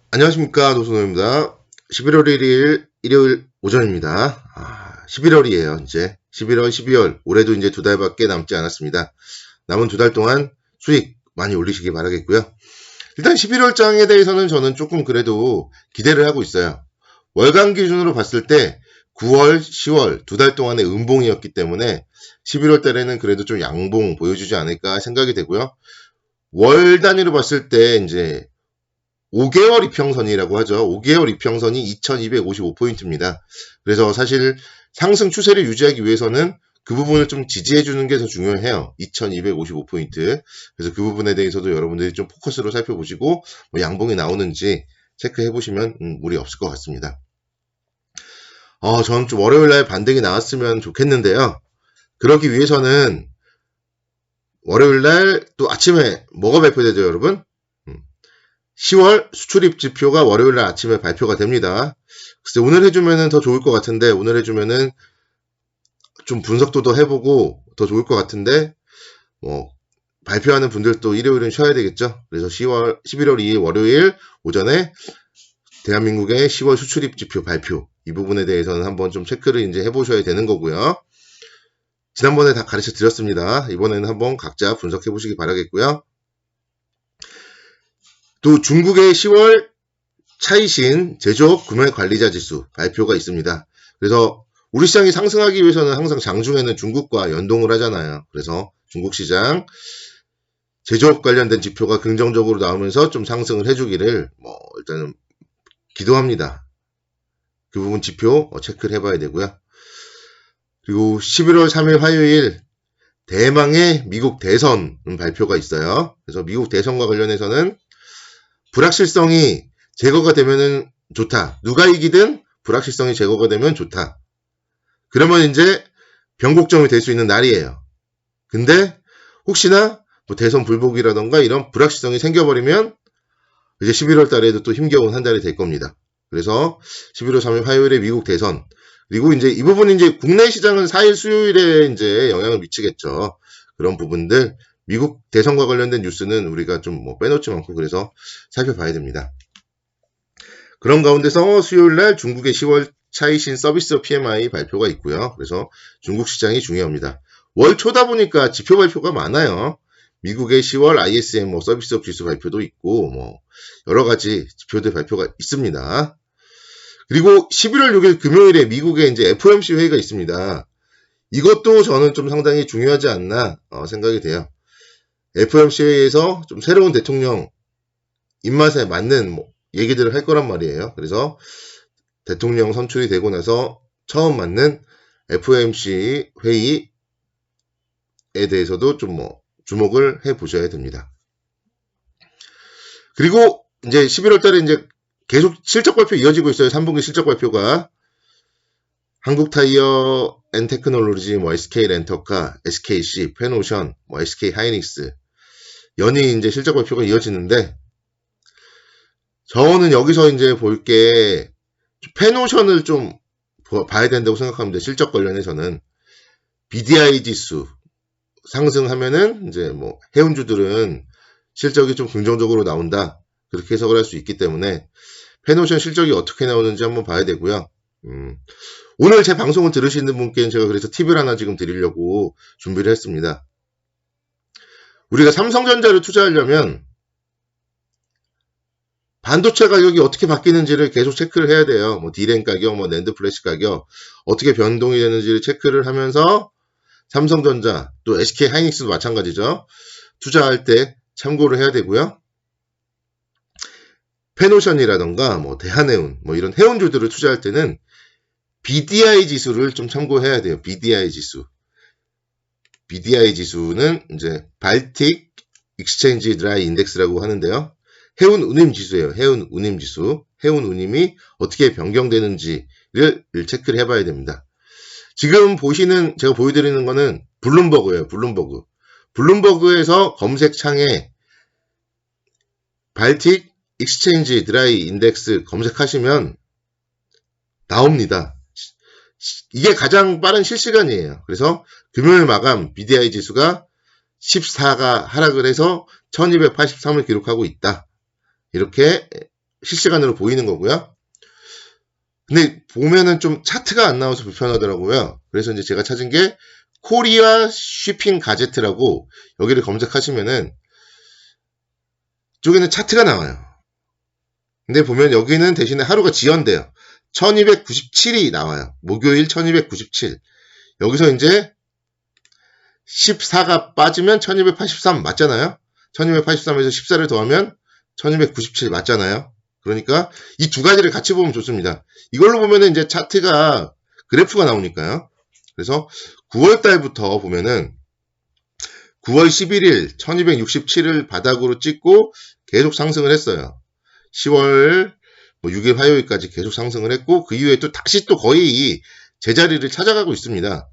안녕하십니까, 노선호입니다. 11월 1일 일요일 오전입니다. 11월이에요. 이제 11월, 12월 올해도 이제 2달밖에 남지 않았습니다. 남은 2달 동안 수익 많이 올리시기 바라겠고요. 일단 11월장에 대해서는 저는 조금 그래도 기대를 하고 있어요. 월간 기준으로 봤을 때 9월, 10월 2달 동안의 음봉이었기 때문에 11월 달에는 그래도 좀 양봉 보여주지 않을까 생각이 되고요. 월 단위로 봤을 때 이제 5개월 이평선이라고 하죠. 5개월 이평선이 2255포인트입니다. 그래서 사실 상승 추세를 유지하기 위해서는 그 부분을 좀 지지해주는 게 더 중요해요. 2255포인트. 그래서 그 부분에 대해서도 여러분들이 좀 포커스로 살펴보시고 뭐 양봉이 나오는지 체크해보시면 무리 없을 것 같습니다. 저는 좀 월요일날 반등이 나왔으면 좋겠는데요. 그러기 위해서는 월요일날 또 아침에 뭐가 발표되죠, 여러분? 10월 수출입 지표가 월요일날 아침에 발표가 됩니다. 글쎄 오늘 해주면은 더 좋을 것 같은데, 오늘 해주면은 좀 분석도 더 해보고 더 좋을 것 같은데, 뭐 발표하는 분들도 일요일은 쉬어야 되겠죠. 그래서 11월 2일 월요일 오전에 대한민국의 10월 수출입 지표 발표, 이 부분에 대해서는 한번 좀 체크를 이제 해보셔야 되는 거고요. 지난번에 다 가르쳐 드렸습니다. 이번에는 한번 각자 분석해 보시기 바라겠고요. 또 중국의 10월 차이신 제조업 구매관리자 지수 발표가 있습니다. 그래서 우리 시장이 상승하기 위해서는 항상 장중에는 중국과 연동을 하잖아요. 그래서 중국 시장 제조업 관련된 지표가 긍정적으로 나오면서 좀 상승을 해주기를 일단은 기도합니다. 그 부분 지표 체크를 해봐야 되고요. 그리고 11월 3일 화요일 대망의 미국 대선 발표가 있어요. 그래서 미국 대선과 관련해서는 불확실성이 제거가 되면은 좋다. 누가 이기든 불확실성이 제거가 되면 좋다. 그러면 이제 변곡점이 될 수 있는 날이에요. 근데 혹시나 뭐 대선 불복이라던가 이런 불확실성이 생겨버리면 이제 11월 달에도 또 힘겨운 한 달이 될 겁니다. 그래서 11월 3일 화요일에 미국 대선, 그리고 이제 이 부분이 이제 국내 시장은 4일 수요일에 이제 영향을 미치겠죠. 그런 부분들, 미국 대선과 관련된 뉴스는 우리가 좀 빼놓지 않고 그래서 살펴봐야 됩니다. 그런 가운데서 수요일날 중국의 10월 차이신 서비스 PMI 발표가 있고요. 그래서 중국 시장이 중요합니다. 월 초다 보니까 지표 발표가 많아요. 미국의 10월 ISM 서비스업 지수 발표도 있고 여러 가지 지표들 발표가 있습니다. 그리고 11월 6일 금요일에 미국에 이제 FOMC 회의가 있습니다. 이것도 저는 좀 상당히 중요하지 않나 생각이 돼요. FOMC 회의에서 좀 새로운 대통령 입맛에 맞는 얘기들을 할 거란 말이에요. 그래서 대통령 선출이 되고 나서 처음 맞는 FOMC 회의에 대해서도 좀 주목을 해 보셔야 됩니다. 그리고 이제 11월 달에 이제 계속 실적 발표 이어지고 있어요. 3분기 실적 발표가. 한국타이어 앤테크놀로지, SK렌터카, SKC, 페노션, SK하이닉스 연이 이제 실적 발표가 이어지는데, 저는 여기서 이제 볼 게 페노션을 좀 봐야 된다고 생각합니다. 실적 관련해서는 BDI 지수 상승하면은 이제 해운주들은 실적이 좀 긍정적으로 나온다, 그렇게 해석을 할 수 있기 때문에 페노션 실적이 어떻게 나오는지 한번 봐야 되고요. 오늘 제 방송을 들으시는 분께는 제가 그래서 팁을 하나 지금 드리려고 준비를 했습니다. 우리가 삼성전자를 투자하려면 반도체 가격이 어떻게 바뀌는지를 계속 체크를 해야 돼요. D램 가격, 낸드 플래시 가격 어떻게 변동이 되는지를 체크를 하면서 삼성전자, 또 SK하이닉스도 마찬가지죠. 투자할 때 참고를 해야 되고요. 페노션이라던가 대한해운 이런 해운주들을 투자할 때는 BDI 지수를 좀 참고해야 돼요. BDI 지수. BDI 지수는 이제 발틱 익스체인지 드라이 인덱스라고 하는데요. 해운 운임 지수예요. 해운 운임 지수. 해운 운임이 어떻게 변경되는지를 체크를 해봐야 됩니다. 지금 보시는, 제가 보여드리는 거는 블룸버그예요. 블룸버그. 블룸버그에서 검색창에 발틱 익스체인지 드라이 인덱스 검색하시면 나옵니다. 이게 가장 빠른 실시간이에요. 그래서 금요일 마감 BDI 지수가 14가 하락을 해서 1283을 기록하고 있다. 이렇게 실시간으로 보이는 거고요. 근데 보면은 좀 차트가 안 나와서 불편하더라고요. 그래서 이제 제가 찾은 게 코리아 쉬핑 가제트라고 여기를 검색하시면은 이쪽에는 차트가 나와요. 근데 보면 여기는 대신에 하루가 지연돼요. 1297이 나와요. 목요일 1297. 여기서 이제 14가 빠지면 1283 맞잖아요. 1283에서 14를 더하면 1297 맞잖아요. 그러니까 이 두 가지를 같이 보면 좋습니다. 이걸로 보면은 이제 차트가 그래프가 나오니까요. 그래서 9월 달부터 보면은 9월 11일 1267을 바닥으로 찍고 계속 상승을 했어요. 10월 6일 화요일까지 계속 상승을 했고 그 이후에 또 다시 또 거의 제자리를 찾아가고 있습니다.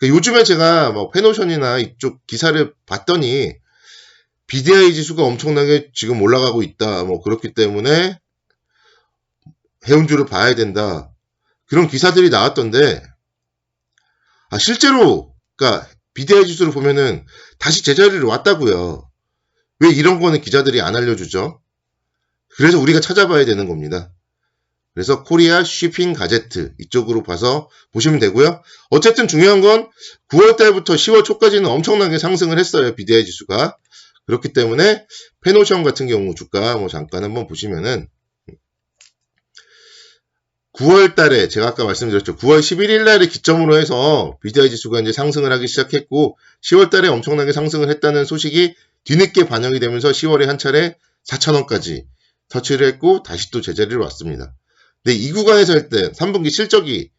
요즘에 제가 뭐 페노션이나 이쪽 기사를 봤더니 BDI 지수가 엄청나게 지금 올라가고 있다. 뭐 그렇기 때문에 해운주를 봐야 된다. 그런 기사들이 나왔던데 실제로 그러니까 BDI 지수를 보면은 다시 제자리를 왔다고요. 왜 이런 거는 기자들이 안 알려주죠? 그래서 우리가 찾아봐야 되는 겁니다. 그래서 코리아 쉬핑 가제트 이쪽으로 봐서 보시면 되고요. 어쨌든 중요한 건 9월 달부터 10월 초까지는 엄청나게 상승을 했어요. BDI 지수가. 그렇기 때문에 페노션 같은 경우 주가 뭐 잠깐 한번 보시면은 9월 달에 제가 아까 말씀드렸죠. 9월 11일 날을 기점으로 해서 BDI 지수가 이제 상승을 하기 시작했고 10월 달에 엄청나게 상승을 했다는 소식이 뒤늦게 반영이 되면서 10월에 한 차례 4,000원까지 터치를 했고 다시 또 제자리로 왔습니다. 근데 이 구간에서 할 때 3분기 실적이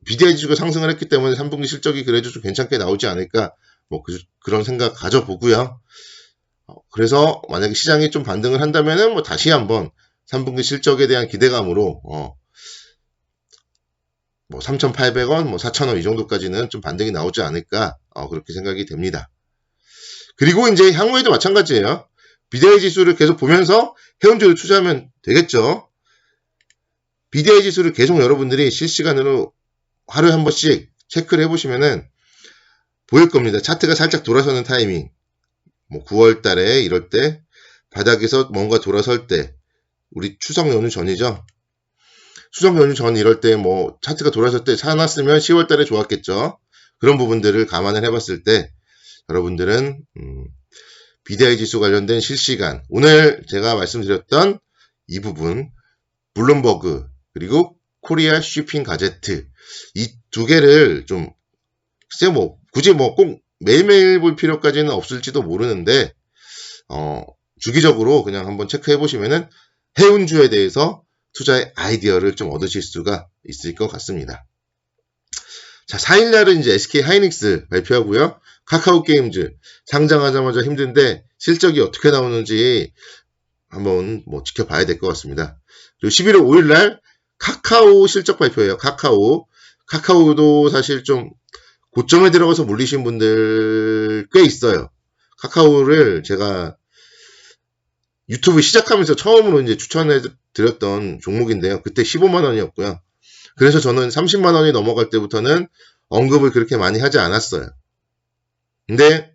BDI 지수가 상승을 했기 때문에 3분기 실적이 그래도 좀 괜찮게 나오지 않을까 뭐 그런 생각 가져보고요. 그래서 만약에 시장이 좀 반등을 한다면은 뭐 다시 한번 3분기 실적에 대한 기대감으로 뭐 3,800원, 뭐 4,000원 이 정도까지는 좀 반등이 나오지 않을까 그렇게 생각이 됩니다. 그리고 이제 향후에도 마찬가지예요. BDI 지수를 계속 보면서 해운주를 투자하면 되겠죠. BDI 지수를 계속 여러분들이 실시간으로 하루에 한 번씩 체크를 해보시면은 보일 겁니다. 차트가 살짝 돌아서는 타이밍. 뭐 9월 달에 이럴 때 바닥에서 뭔가 돌아설 때 우리 추석 연휴 전이죠. 추석 연휴 전 이럴 때 뭐 차트가 돌아설 때 사놨으면 10월 달에 좋았겠죠. 그런 부분들을 감안을 해봤을 때 여러분들은 BDI 지수 관련된 실시간 오늘 제가 말씀드렸던 이 부분 블룸버그 그리고 코리아 쉬핑 가제트 이 두 개를 좀 글쎄 뭐 굳이 뭐 꼭 매일매일 볼 필요까지는 없을지도 모르는데 주기적으로 그냥 한번 체크해 보시면은 해운주에 대해서 투자의 아이디어를 좀 얻으실 수가 있을 것 같습니다. 자, 4일날은 이제 SK 하이닉스 발표하고요. 카카오 게임즈 상장하자마자 힘든데 실적이 어떻게 나오는지 한번 뭐 지켜봐야 될 것 같습니다. 그리고 11월 5일날 카카오 실적 발표예요. 카카오도 사실 좀 고점에 들어가서 물리신 분들 꽤 있어요. 카카오를 제가 유튜브 시작하면서 처음으로 이제 추천해 드렸던 종목인데요. 그때 15만원이었고요. 그래서 저는 30만원이 넘어갈 때부터는 언급을 그렇게 많이 하지 않았어요. 근데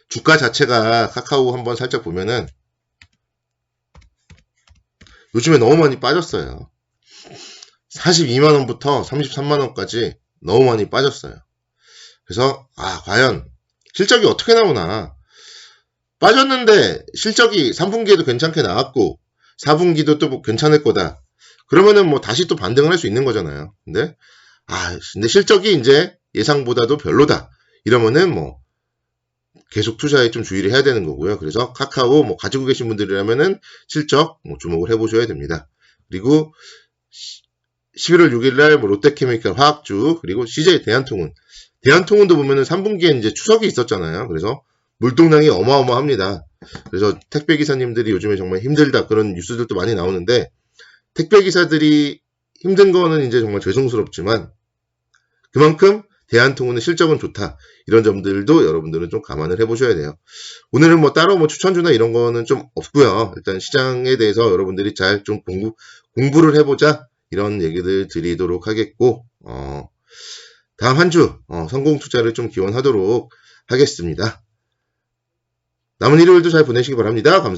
주가 자체가 카카오 한번 살짝 보면은 요즘에 너무 많이 빠졌어요. 42만원부터 33만원까지 너무 많이 빠졌어요. 그래서 과연 실적이 어떻게 나오나 빠졌는데 실적이 3분기에도 괜찮게 나왔고 4분기도 또 괜찮을 거다. 그러면은 뭐 다시 또 반등을 할 수 있는 거잖아요. 근데 실적이 이제 예상보다도 별로다. 이러면은 뭐 계속 투자에 좀 주의를 해야 되는 거고요. 그래서 카카오 뭐 가지고 계신 분들이라면은 실적 뭐 주목을 해보셔야 됩니다. 그리고 11월 6일날 뭐 롯데케미칼 화학주 그리고 CJ 대한통운도 보면은 3분기에 이제 추석이 있었잖아요. 그래서 물동량이 어마어마합니다. 그래서 택배기사님들이 요즘에 정말 힘들다 그런 뉴스들도 많이 나오는데 택배기사들이 힘든 거는 이제 정말 죄송스럽지만 그만큼 대한통운의 실적은 좋다. 이런 점들도 여러분들은 좀 감안을 해보셔야 돼요. 오늘은 뭐 따로 뭐 추천주나 이런 거는 좀 없고요. 일단 시장에 대해서 여러분들이 잘 좀 공부를 해보자. 이런 얘기들 드리도록 하겠고 다음 한 주 성공 투자를 좀 기원하도록 하겠습니다. 남은 일요일도 잘 보내시기 바랍니다. 감사합니다.